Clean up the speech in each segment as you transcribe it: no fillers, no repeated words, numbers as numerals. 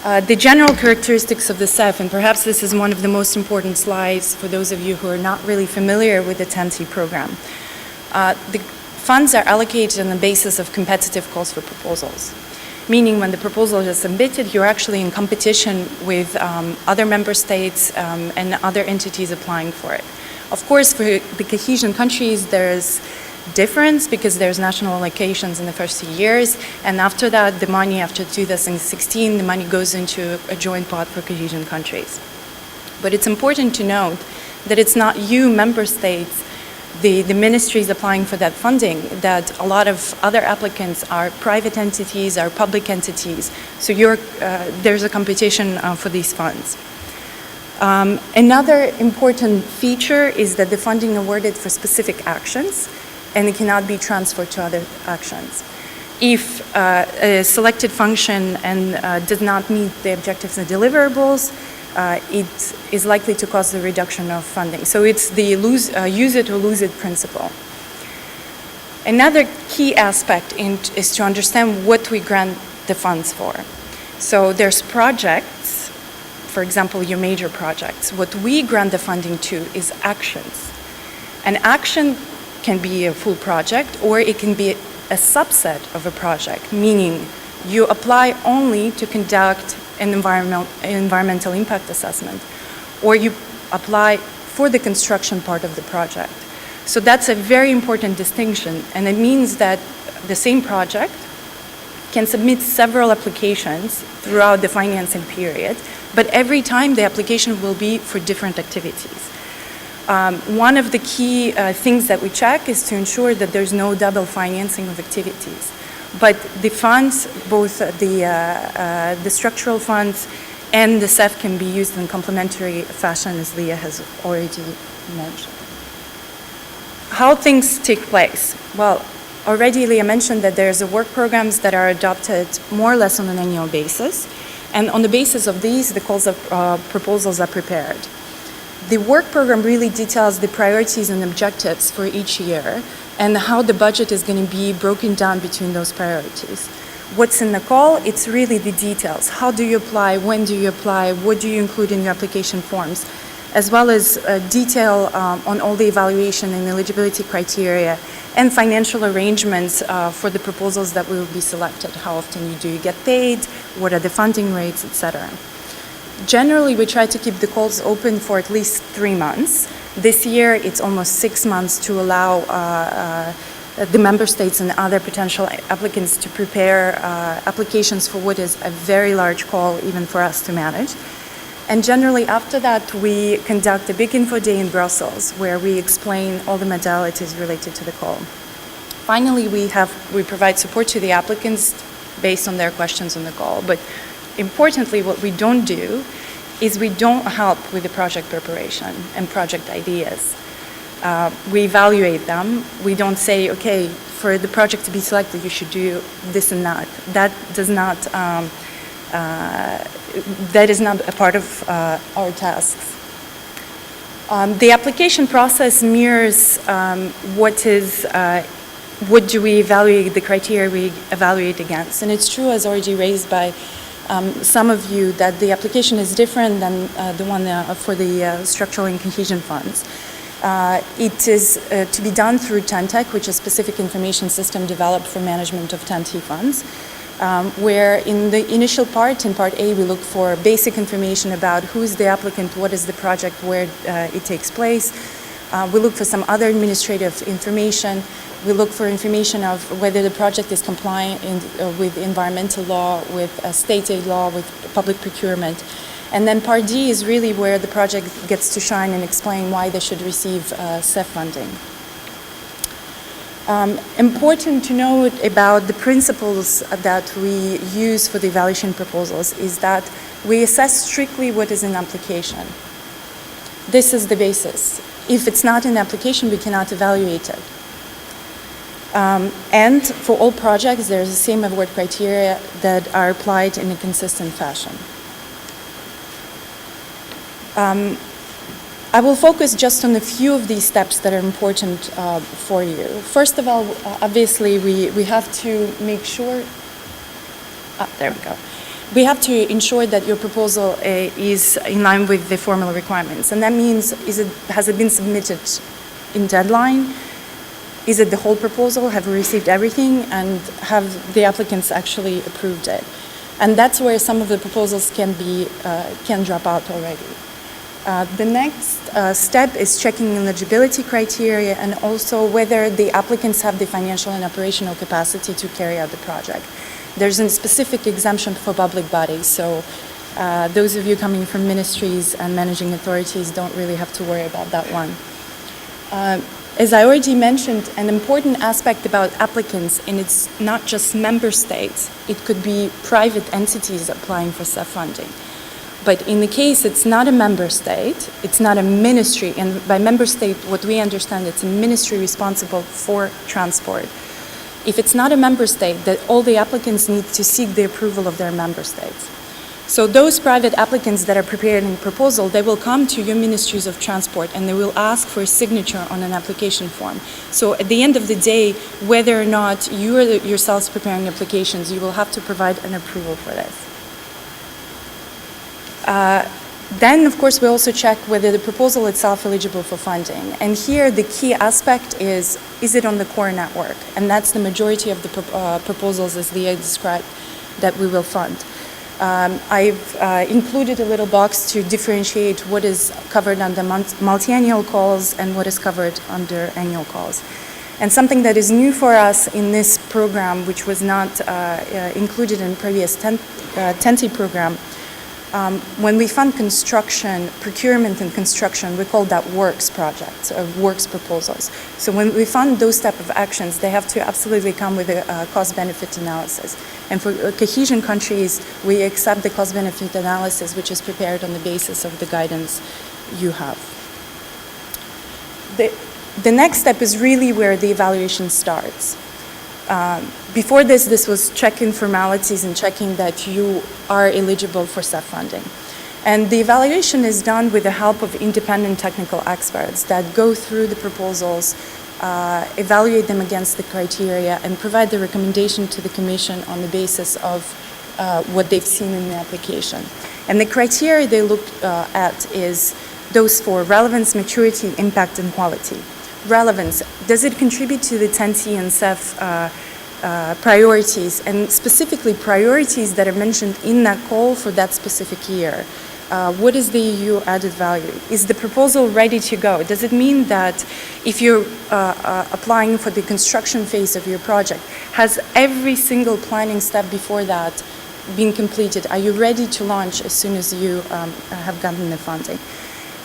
The general characteristics of the CEF, and perhaps this is one of the most important slides for those of you who are not really familiar with the 10T program. The funds are allocated on the basis of competitive calls for proposals, meaning when the proposal is submitted, you're actually in competition with other member states and other entities applying for it. Of course, for the cohesion countries, there's difference because there's national allocations in the first 2 years, and after that, the money after 2016, the money goes into a joint pot for cohesion countries. But it's important to note that it's not you, member states, the ministries applying for that funding, that a lot of other applicants are private entities, are public entities, so there's a competition for these funds. Another important feature is that the funding awarded for specific actions, and it cannot be transferred to other actions. If a selected function does not meet the objectives and deliverables, it is likely to cause the reduction of funding. So it's the use it or lose it principle. Another key aspect is to understand what we grant the funds for. So there's projects, for example, your major projects. What we grant the funding to is actions. An action can be a full project, or it can be a subset of a project, meaning you apply only to conduct an environmental impact assessment, or you apply for the construction part of the project. So that's a very important distinction, and it means that the same project can submit several applications throughout the financing period, but every time the application will be for different activities. One of the key things that we check is to ensure that there's no double financing of activities. But the funds, both the structural funds and the CEF, can be used in complementary fashion, as Leah has already mentioned. How things take place? Well, already Leah mentioned that there's work programs that are adopted more or less on an annual basis. And on the basis of these, the calls of proposals are prepared. The work program really details the priorities and objectives for each year and how the budget is going to be broken down between those priorities. What's in the call? It's really the details. How do you apply? When do you apply? What do you include in your application forms? As well as detail on all the evaluation and eligibility criteria and financial arrangements for the proposals that will be selected. How often do you get paid? What are the funding rates, etc. Generally, we try to keep the calls open for at least 3 months. This year, it's almost 6 months to allow the member states and other potential applicants to prepare applications for what is a very large call, even for us to manage. And generally, after that, we conduct a big info day in Brussels, where we explain all the modalities related to the call. Finally, we provide support to the applicants based on their questions on the call. But importantly, what we don't do is we don't help with the project preparation and project ideas. We evaluate them. We don't say, okay, for the project to be selected, you should do this and that. That is not a part of our tasks. The application process mirrors what do we evaluate, the criteria we evaluate against. And it's true, as already raised by some of you, that the application is different than the one for the structural and cohesion funds. It is to be done through TENTEC, which is a specific information system developed for management of 10T funds, where in the initial part, in Part A, we look for basic information about who is the applicant, what is the project, where it takes place. We look for some other administrative information. We look for information of whether the project is compliant with environmental law, with state aid law, with public procurement. And then Part D is really where the project gets to shine and explain why they should receive CEF funding. Important to note about the principles that we use for the evaluation proposals is that we assess strictly what is in the application. This is the basis. If it's not in the application, we cannot evaluate it. And for all projects, there's the same award criteria that are applied in a consistent fashion. I will focus just on a few of these steps that are important for you. First of all, obviously, we have to make sure, there we go. we have to ensure that your proposal is in line with the formal requirements. And that means, has it been submitted in deadline? Is it the whole proposal? Have we received everything? And have the applicants actually approved it? And that's where some of the proposals can drop out already. The next step is checking eligibility criteria and also whether the applicants have the financial and operational capacity to carry out the project. There's a specific exemption for public bodies, so those of you coming from ministries and managing authorities don't really have to worry about that one. As I already mentioned, an important aspect about applicants, and it's not just member states, it could be private entities applying for CEF funding. But in the case it's not a member state, it's not a ministry, and by member state what we understand, it's a ministry responsible for transport. If it's not a member state, that all the applicants need to seek the approval of their member states. So those private applicants that are preparing a proposal, they will come to your ministries of transport and they will ask for a signature on an application form. So at the end of the day, whether or not you are yourselves preparing applications, you will have to provide an approval for this. Then, of course, we also check whether the proposal itself is eligible for funding. And here, the key aspect is it on the core network? And that's the majority of the proposals, as Leah described, that we will fund. I've included a little box to differentiate what is covered under multi-annual calls and what is covered under annual calls. And something that is new for us in this program, which was not included in previous TEN-T program, when we fund construction, procurement and construction, we call that works projects or works proposals. So when we fund those type of actions, they have to absolutely come with a cost-benefit analysis. And for cohesion countries, we accept the cost-benefit analysis, which is prepared on the basis of the guidance you have. The next step is really where the evaluation starts. Before this was checking formalities and checking that you are eligible for CEF funding. And the evaluation is done with the help of independent technical experts that go through the proposals, evaluate them against the criteria, and provide the recommendation to the Commission on the basis of what they've seen in the application. And the criteria they look at is those for relevance, maturity, impact, and quality. Relevance, does it contribute to the TEN-T and CEF priorities, and specifically priorities that are mentioned in that call for that specific year? What is the EU added value? Is the proposal ready to go? Does it mean that if you're applying for the construction phase of your project, has every single planning step before that been completed? Are you ready to launch as soon as you have gotten the funding?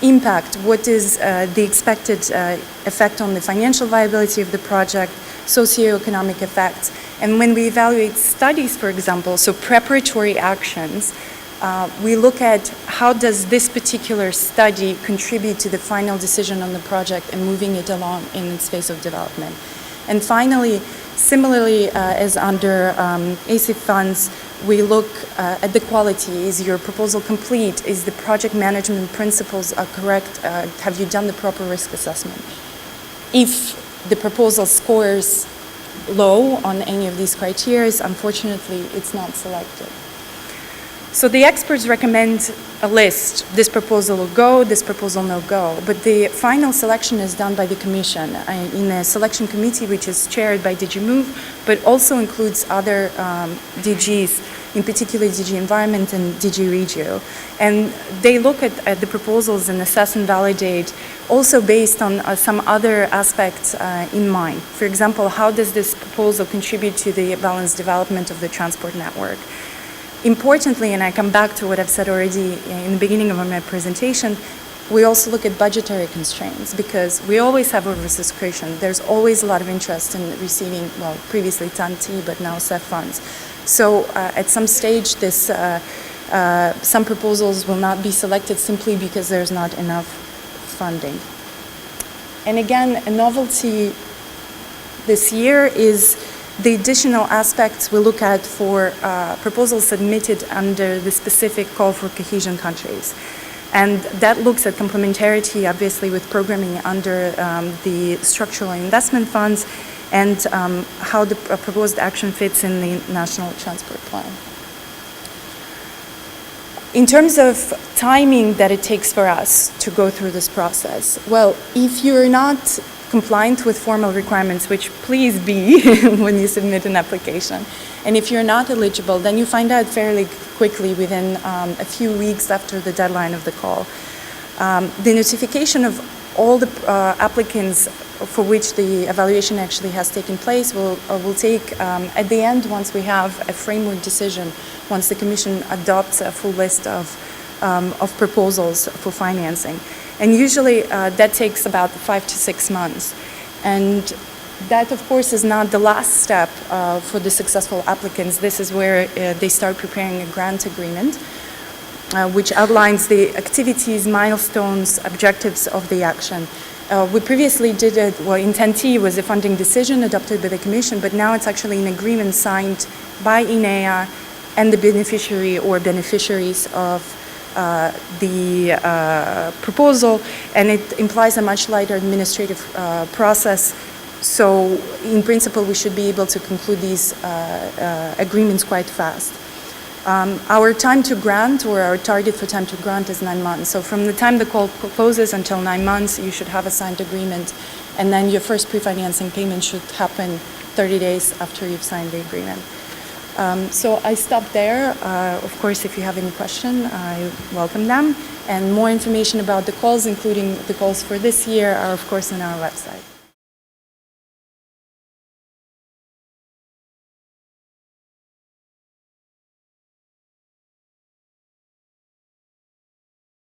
Impact, what is the expected effect on the financial viability of the project, socioeconomic effects. And when we evaluate studies, for example, so preparatory actions, we look at how does this particular study contribute to the final decision on the project and moving it along in its phase of development. And finally, similarly as under ACIF funds, we look at the quality. Is your proposal complete? Is the project management principles are correct? Have you done the proper risk assessment? If the proposal scores low on any of these criteria, unfortunately, it's not selected. So the experts recommend a list. This proposal will go, this proposal no go. But the final selection is done by the Commission in a selection committee which is chaired by DG Move, but also includes other DGs, in particular DG Environment and DG Regio. And they look at the proposals and assess and validate also based on some other aspects in mind. For example, how does this proposal contribute to the balanced development of the transport network? Importantly, and I come back to what I've said already in the beginning of my presentation, we also look at budgetary constraints because we always have oversubscription. There's always a lot of interest in receiving, well, previously TEN-T, but now CEF funds. So at some stage, some proposals will not be selected simply because there's not enough funding. And again, a novelty this year is the additional aspects we look at for proposals submitted under the specific call for cohesion countries. And that looks at complementarity, obviously, with programming under the structural investment funds and how the proposed action fits in the National Transport Plan. In terms of timing that it takes for us to go through this process, well, if you're not compliant with formal requirements, which please be when you submit an application, and if you're not eligible, then you find out fairly quickly within a few weeks after the deadline of the call. The notification of all the applicants for which the evaluation actually has taken place will take at the end, once we have a framework decision, once the Commission adopts a full list of proposals for financing. And usually that takes about 5 to 6 months. And that, of course, is not the last step for the successful applicants. This is where they start preparing a grant agreement, which outlines the activities, milestones, objectives of the action. We previously did it, well, in 10T was a funding decision adopted by the Commission, but now it's actually an agreement signed by INEA and the beneficiary or beneficiaries of the proposal, and it implies a much lighter administrative process. So in principle, we should be able to conclude these agreements quite fast. Our time to grant, or our target for time to grant, is 9 months. So from the time the call closes until 9 months, you should have a signed agreement, and then your first pre-financing payment should happen 30 days after you've signed the agreement. So I stop there. Of course, if you have any question, I welcome them. And more information about the calls, including the calls for this year, are of course on our website.